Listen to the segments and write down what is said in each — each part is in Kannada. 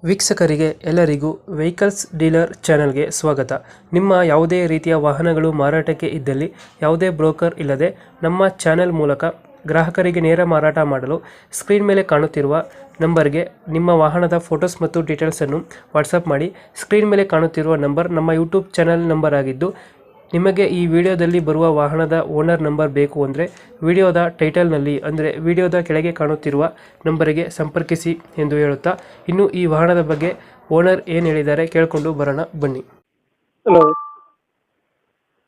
ವೀಕ್ಷಕರಿಗೆ ಎಲ್ಲರಿಗೂ ವೆಹಿಕಲ್ಸ್ ಡೀಲರ್ ಚಾನೆಲ್ಗೆ ಸ್ವಾಗತ. ನಿಮ್ಮ ಯಾವುದೇ ರೀತಿಯ ವಾಹನಗಳು ಮಾರಾಟಕ್ಕೆ ಇದ್ದಲ್ಲಿ ಯಾವುದೇ ಬ್ರೋಕರ್ ಇಲ್ಲದೆ ನಮ್ಮ ಚಾನೆಲ್ ಮೂಲಕ ಗ್ರಾಹಕರಿಗೆ ನೇರ ಮಾರಾಟ ಮಾಡಲು ಸ್ಕ್ರೀನ್ ಮೇಲೆ ಕಾಣುತ್ತಿರುವ ನಂಬರ್ಗೆ ನಿಮ್ಮ ವಾಹನದ ಫೋಟೋಸ್ ಮತ್ತು ಡೀಟೇಲ್ಸನ್ನು ವಾಟ್ಸಪ್ ಮಾಡಿ. ಸ್ಕ್ರೀನ್ ಮೇಲೆ ಕಾಣುತ್ತಿರುವ ನಂಬರ್ ನಮ್ಮ ಯೂಟ್ಯೂಬ್ ಚಾನೆಲ್ ನಂಬರ್ ಆಗಿದ್ದು, ನಿಮಗೆ ಈ ವಿಡಿಯೋದಲ್ಲಿ ಬರುವ ವಾಹನದ ಓನರ್ ನಂಬರ್ ಬೇಕು ಅಂದರೆ ವಿಡಿಯೋದ ಟೈಟಲ್ನಲ್ಲಿ ಅಂದರೆ ವಿಡಿಯೋದ ಕೆಳಗೆ ಕಾಣುತ್ತಿರುವ ನಂಬರಿಗೆ ಸಂಪರ್ಕಿಸಿ ಎಂದು ಹೇಳುತ್ತಾ, ಇನ್ನು ಈ ವಾಹನದ ಬಗ್ಗೆ ಓನರ್ ಏನು ಹೇಳಿದ್ದಾರೆ ಕೇಳಿಕೊಂಡು ಬರೋಣ ಬನ್ನಿ. ಹಲೋ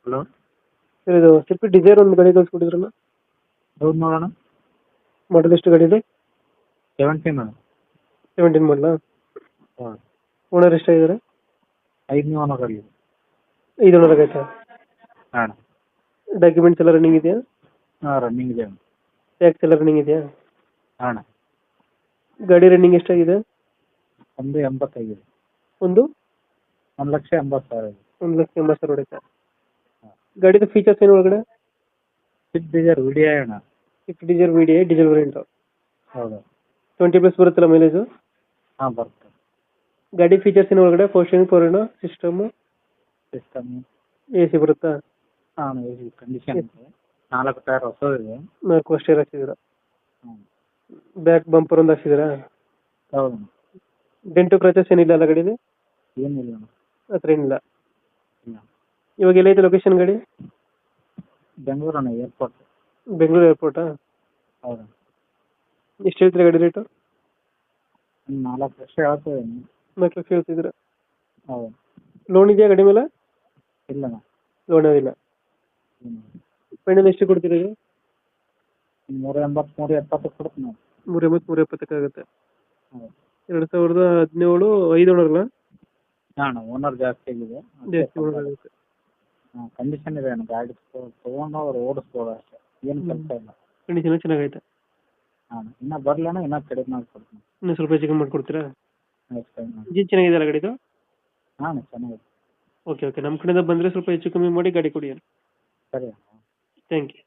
ಹಲೋ ಸರ್, ಇದು ಸ್ವಿಫ್ಟ್ ಡಿಸೈರ್ ಒಂದು ಗಾಡಿ ಕಳಿಸ್ಕೊಟ್ಟಿದ್ರಲ್ಲ, ಹೌದು ನೋಡೋಣ. ಮಾಡಲ್ ಎಷ್ಟು ಗಾಡಿ ಇದೆ? 17 17 ಮಾಡಲಾ? ಹಾಂ, ಓನರ್ ಎಷ್ಟಾಗಿದ್ದಾರೆ? 5 ಓನರಲ್ಲಿ. 5 ಓನರ್ ಆಗೈತಾ? ಹಾಂ ಡಾಕ್ಯುಮೆಂಟ್ಸ್ ಎಲ್ಲ ರನ್ನಿಂಗ್ ಇದೆಯಾ? ಹಾಂ, ರನ್ನಿಂಗ್ ಇದೆ. ಟ್ಯಾಕ್ಸ್ ಎಲ್ಲ ರನ್ನಿಂಗ್ ಇದೆಯಾ? ಹಾಂ, ಗಾಡಿ ರನ್ನಿಂಗ್ ಎಷ್ಟಾಗಿದೆ? 185. ಒಂದು 1,80,000 ಇದೆ. 1,80,000 ಹೊಡೆಯುತ್ತೆ. ಗಾಡಿದು ಫೀಚರ್ಸ್ ಏನು ಒಳಗಡೆ? ಸ್ವಿಫ್ಟ್ ಡಿಸೈರ್ ವಿಡಿಯೋ ಅಣ್ಣ. Swift Dzire VDI diesel variant. ಹೌದು. 20+ ಬರುತ್ತಲ್ಲ ಮೈಲೇಜು? ಹಾಂ, ಬರುತ್ತೆ. ಗಾಡಿ ಫೀಚರ್ಸ್ ಏನು ಒಳಗಡೆ? ಪವರ್ ಸಿಸ್ಟಮು, ಸಿಸ್ಟಮ್ AC ಬರುತ್ತಾ? ಹಾಂ, ಕಂಡೀಷನ್ ಇದೆ. 4 ಟೈರ್ ಹೊಸದಿದೆ. 4 ಅಷ್ಟೇ ಹಾಕ್ಸಿದ್ದೀರಾ? ಹ್ಞೂ, ಬ್ಯಾಕ್ ಬಂಪರ್ ಒಂದು ಹಾಕ್ಸಿದ್ದೀರಾ? ಹೌದು. ಡೆಂಟು ಕ್ರಚಸ್ ಏನಿಲ್ಲ ಅಲ್ಲ ಗಾಡೀಲಿ? ಏನಿಲ್ಲ ಅಣ್ಣ. ಹತ್ರ ಏನಿಲ್ಲ. ಇಲ್ಲ. ಇವಾಗ ಎಲ್ಲೈತೆ ಲೊಕೇಶನ್ ಗಾಡಿ? ಬೆಂಗಳೂರು ಅಣ್ಣ, ಏರ್ಪೋರ್ಟ್. ಬೆಂಗಳೂರು ಏರ್ಪೋರ್ಟಾ? ಹೌದು. ಎಷ್ಟು ಹೇಳ್ತೀರಾ ಗಾಡಿ ರೇಟು? 4 ಲಕ್ಷ ಹೇಳ್ತೇವೆ. 4 ಲಕ್ಷ ಹೇಳ್ತಿದ್ದೀರಾ? ಹೌದು. ಲೋನ್ ಇದೆಯಾ ಗಾಡಿ ಮೇಲೆ? ಇಲ್ಲ ಅಣ್ಣ. ಲೋನ್ ಇಲ್ಲ. ಫೈನಲ್ ಎಷ್ಟು ಕೊಡ್ತೀರಾ ಇದು? 380, 370 ಕೊಡ್ತೀನಿ ನಾವು. 380, 370 ಆಗುತ್ತೆ. ಹೌದು. 2017 5 ಓನರ್ ಅಲ್ಲ? ಹಾಂ, ಓನರ್ ಜಾಸ್ತಿ ಆಗಿದೆ. ಜಾಸ್ತಿ ಓನರ್ ಆಗುತ್ತೆ. ಹಾಂ, ಕಂಡೀಷನ್ ಇದೆ ಅಣ್ಣ. ಗಾಡಿ ತೊಗೊಂಡು ಅವ್ರು ಓಡಿಸ್ಬೋದು ಅಷ್ಟೇ, ಏನು ಕೆಲಸ ಇಲ್ಲ. ಕಂಡೀಷನ್ ಚೆನ್ನಾಗೈತೆ. ಹಾಂ, ಇನ್ನೂ ಬರಲಣ್ಣ, ಇನ್ನೂ ಕಡಿಮೆ ಮಾಡಿಕೊಡ್ತೀನಿ. ಇನ್ನೂ ಸ್ವಲ್ಪ ಹೆಚ್ಚು ಕಮ್ಮಿ ಮಾಡ್ಕೊಡ್ತೀರಾ? Next time. ಇಂಜಿನ್ ಚೆನ್ನಾಗಿದೆಯಲ್ಲ ಗಾಡಿದು? ಹಾಂ, ಚೆನ್ನಾಗಿದೆ. ಓಕೆ, ನಮ್ಮ ಕಡೆಯಿಂದ ಬಂದರೆ ಸ್ವಲ್ಪ ಹೆಚ್ಚು ಕಮ್ಮಿ ಮಾಡಿ ಗಾಡಿ ಕೊಡಿ. ಸರಿ. Thank you.